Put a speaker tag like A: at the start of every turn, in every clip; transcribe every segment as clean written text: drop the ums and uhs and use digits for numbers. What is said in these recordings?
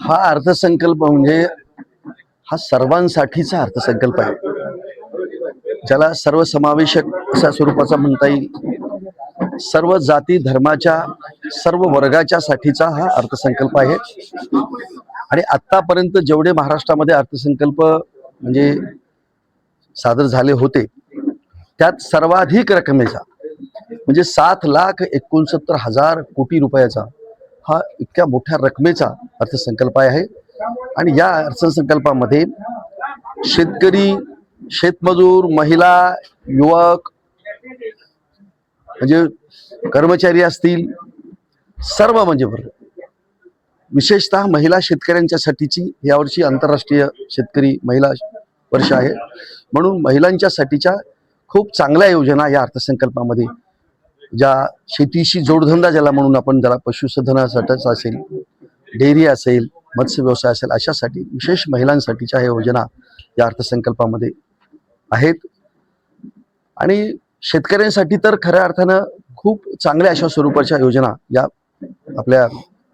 A: हा अर्थसंकल्प म्हणजे हा सर्वांसाठीचा अर्थसंकल्प आहे, ज्याला सर्वसमावेशक अशा स्वरूपाचा म्हणता येईल। सर्व जाती धर्माच्या सर्व वर्गाच्या साठीचा हा अर्थसंकल्प आहे। आणि आतापर्यंत जेवढे महाराष्ट्रामध्ये अर्थसंकल्प म्हणजे सादर झाले होते त्यात सर्वाधिक रकमेचा म्हणजे 7,69,000 कोटी रुपयाचा हा इतक्या मोठ्या रकमेचा अर्थसंकल्प आहे। आणि या अर्थसंकल्पामध्ये शेतकरी, शेतमजूर, महिला, युवक म्हणजे कर्मचारी असतील, सर्व म्हणजे विशेषतः महिला शेतकऱ्यांच्यासाठीची यावर्षी आंतरराष्ट्रीय शेतकरी महिला वर्ष आहे, म्हणून महिलांच्यासाठीच्या खूप चांगल्या योजना या अर्थसंकल्पामध्ये, ज्या शेतीशी जोडधंदा ज्याला म्हणून आपण, ज्याला पशुसंवर्धनासाठीच असेल, डेअरी असेल, मत्स्य व्यवसाय असेल, अशासाठी विशेष महिलांसाठीच्या ह्या योजना या अर्थसंकल्पामध्ये आहेत। आणि शेतकऱ्यांसाठी तर खऱ्या अर्थानं खूप चांगल्या अशा स्वरूपाच्या योजना या आपल्या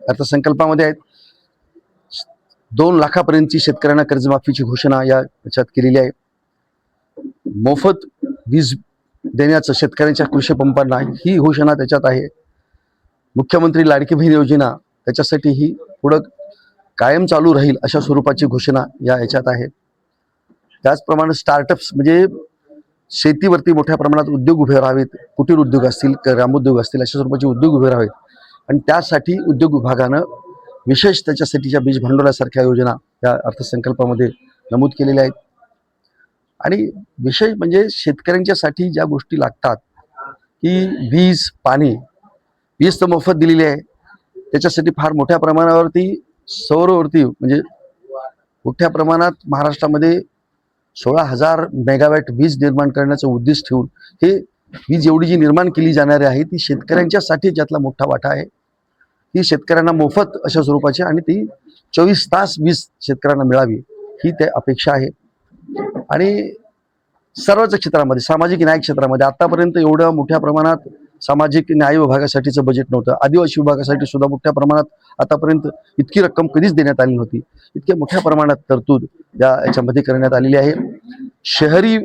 A: अर्थसंकल्पामध्ये आहेत। 2 लाखापर्यंतची शेतकऱ्यांना कर्जमाफीची घोषणा याच्यात केलेली आहे। मोफत वीज देण्याचं शेतकऱ्यांच्या कृषी पंपांना ही घोषणा त्याच्यात आहे। मुख्यमंत्री लाडकी बहीण योजना त्याच्यासाठी ही पुढं कायम चालू राहील अशा स्वरूपाची घोषणा याच्यात आहे। त्याचप्रमाणे स्टार्टअप्स म्हणजे शेतीवरती मोठ्या प्रमाणात उद्योग उभे राहावेत, कुटीर उद्योग असतील, ग्रामोद्योग असतील, अशा स्वरूपाचे उद्योग उभे राहावेत आणि त्यासाठी उद्योग विभागानं विशेष त्याच्यासाठीच्या बीज भांडवलासारख्या योजना या अर्थसंकल्पामध्ये नमूद केलेल्या आहेत। आणि विशेष म्हणजे शेतकऱ्यांच्यासाठी ज्या गोष्टी लागतात की वीज, पाणी, वीज तर मोफत दिलेली आहे, त्याच्यासाठी फार मोठ्या प्रमाणावरती सौरवरती म्हणजे मोठ्या प्रमाणात महाराष्ट्रामध्ये 16,000 मेगावॅट वीज निर्माण करण्याचं उद्दिष्ट ठेवून हे वीज एवढी जी निर्माण केली जाणारी आहे ती शेतकऱ्यांच्यासाठी ज्यातला मोठा वाटा आहे, ती शेतकऱ्यांना मोफत अशा स्वरूपाची आणि ती 24 तास वीज शेतकऱ्यांना मिळावी ही ते अपेक्षा आहे। आणि सर्वच क्षेत्रामध्ये, सामाजिक न्याय क्षेत्रामध्ये आतापर्यंत एवढ्या मोठ्या प्रमाणात सामाजिक न्याय विभागासाठीचं बजेट नव्हतं, आदिवासी विभागासाठी सुद्धा मोठ्या प्रमाणात आतापर्यंत इतकी रक्कम कधीच देण्यात आली नव्हती, इतक्या मोठ्या प्रमाणात तरतूद याच्यामध्ये करण्यात आलेली आहे। शहरी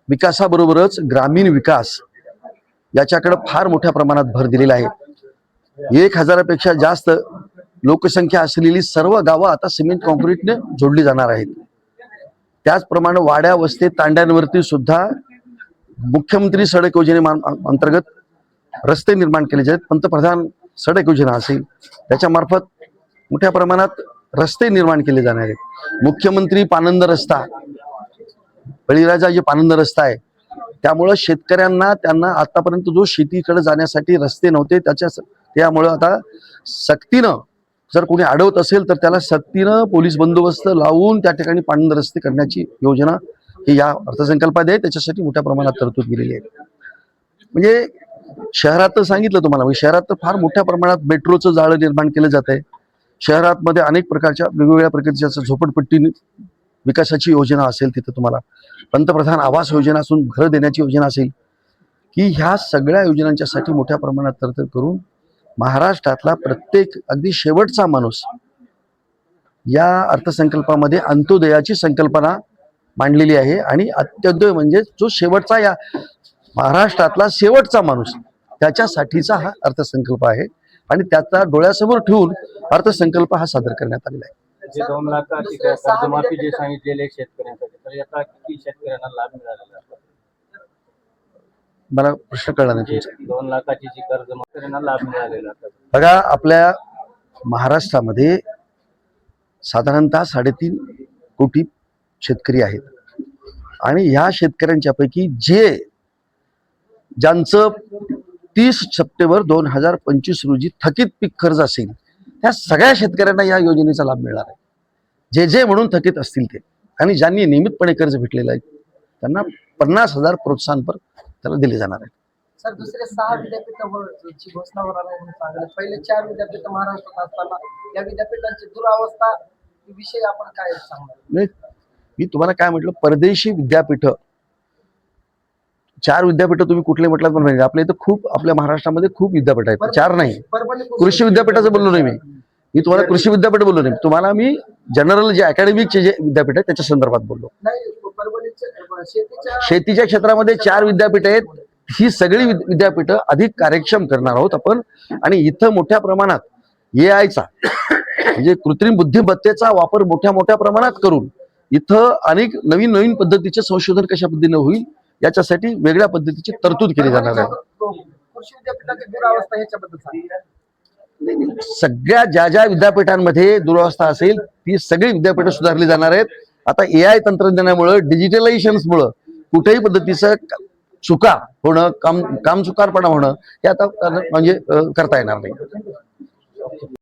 A: विकासाबरोबरच ग्रामीण विकास याच्याकडे फार मोठ्या प्रमाणात भर दिलेला आहे। 1,000पेक्षा जास्त लोकसंख्या असलेली सर्व गावं आता सिमेंट कॉन्क्रीटने जोडली जाणार आहेत। त्याचप्रमाणे वाड्या, वस्ती, तांड्यांवरती सुद्धा मुख्यमंत्री सडक योजनेअंतर्गत रस्ते निर्माण केले जातात। पंतप्रधान सडक योजना असेल त्याच्यामार्फत मोठ्या प्रमाणात रस्ते निर्माण केले जाणार आहेत। मुख्यमंत्री पानंद रस्ता, बळीराजा जे पानंद रस्ता आहे, त्यामुळं शेतकऱ्यांना त्यांना आतापर्यंत जो शेतीकडे जाण्यासाठी रस्ते नव्हते त्यामुळं आता सक्तीनं जर कोणी अडवत असेल तर त्याला सक्तीनं पोलीस बंदोबस्त लावून त्या ठिकाणी पानंद रस्ते करण्याची योजना ही या अर्थसंकल्पात आहे। त्याच्यासाठी मोठ्या प्रमाणात तरतूद केलेली आहे। म्हणजे शहरात तर सांगितलं तुम्हाला, म्हणजे शहरात तर फार मोठ्या प्रमाणात मेट्रोचं जाळं निर्माण केलं जात आहे। शहरामध्ये अनेक प्रकारच्या वेगवेगळ्या प्रकारच्या झोपडपट्टी विकासाची योजना असेल, तिथं तुम्हाला पंतप्रधान आवास योजना असून घर देण्याची योजना असेल, की ह्या सगळ्या योजनांच्यासाठी मोठ्या प्रमाणात तरतूद करून महाराष्ट्रातला प्रत्येक अगदी शेवटचा माणूस या अर्थसंकल्पामध्ये अंत्योदयाची संकल्पना मांडलेली आहे। आणि अंत्योदय म्हणजे जो शेवटचा, या महाराष्ट्रातला शेवटचा माणूस त्याच्यासाठीचा हा अर्थसंकल्प आहे आणि त्याचा डोळ्यासमोर ठेवून अर्थसंकल्प हा सादर करण्यात आलेला आहे।
B: जे 2 लाखाची कर्जमाफी जे सांगितलेले शेतकऱ्यांसाठी, तर याचा किती शेतकऱ्यांना लाभ मिळालेला आहे?
A: मला प्रश्न कळला नाही तुमचा।
B: 2 लाखाची जी कर्जमाफी शेतकऱ्यांना लाभ मिळालेला आहे
A: बघा, आपल्या महाराष्ट्रामध्ये साधारणतः 3.5 कोटी शेतकरी आहेत आणि ह्या शेतकऱ्यांच्या पैकी ज्यांचं 30 सप्टेंबर 2025 रोजी थकीत पीक कर्ज असेल त्या सगळ्या शेतकऱ्यांना या योजनेचा लाभ मिळणार आहे, जे म्हणून थकीत असतील ते। आणि ज्यांनी नियमितपणे कर्ज भेटलेलं आहे त्यांना 50,000 प्रोत्साहनपर त्याला दिले जाणार आहे।
C: सर, दुसरे 6 विद्यापीठाची घोषणा होणार आहे म्हणून सांगितलं। पहिले 4 विद्यापीठ महाराष्ट्रात असताना या विद्यापीठांची दुरावस्था विषयी आपण काय सांगणार?
A: मी तुम्हाला काय म्हटलं, परदेशी विद्यापीठ 4 विद्यापीठ तुम्ही कुठले म्हटलात पण आपल्या इथं खूप, आपल्या महाराष्ट्रामध्ये खूप विद्यापीठ आहेत, 4 नाही। कृषी विद्यापीठाचं बोललो नाही मी, मी तुम्हाला कृषी विद्यापीठ बोललो नाही, तुम्हाला मी जनरल जे अकॅडमिकचे जे विद्यापीठ आहे त्याच्या संदर्भात बोललो.
C: नाही परभणीच्या
A: शेतीच्या क्षेत्रामध्ये 4 विद्यापीठ आहेत. ही सगळी विद्यापीठं अधिक कार्यक्षम करणार आहोत आपण. आणि इथं मोठ्या प्रमाणात AI चा म्हणजे कृत्रिम बुद्धिमत्तेचा वापर मोठ्या प्रमाणात करून इथं अनेक नवीन पद्धतीचे संशोधन कशा पद्धतीने होईल याच्यासाठी वेगळ्या पद्धतीची तरतूद केली जाणार आहे.
C: कृषी विद्यापीठाची दुरावस्था ह्याच्याबद्दल सांगा.
A: सगळ्या ज्या विद्यापीठांमध्ये दुरावस्था असेल ती सगळी विद्यापीठं सुधारली जाणार आहेत. आता AI तंत्रज्ञानामुळे डिजिटलायझेशनमुळं कुठेही पद्धतीचं चुका होणं, काम चुकारपणा होणं हे आता म्हणजे करता येणार नाही.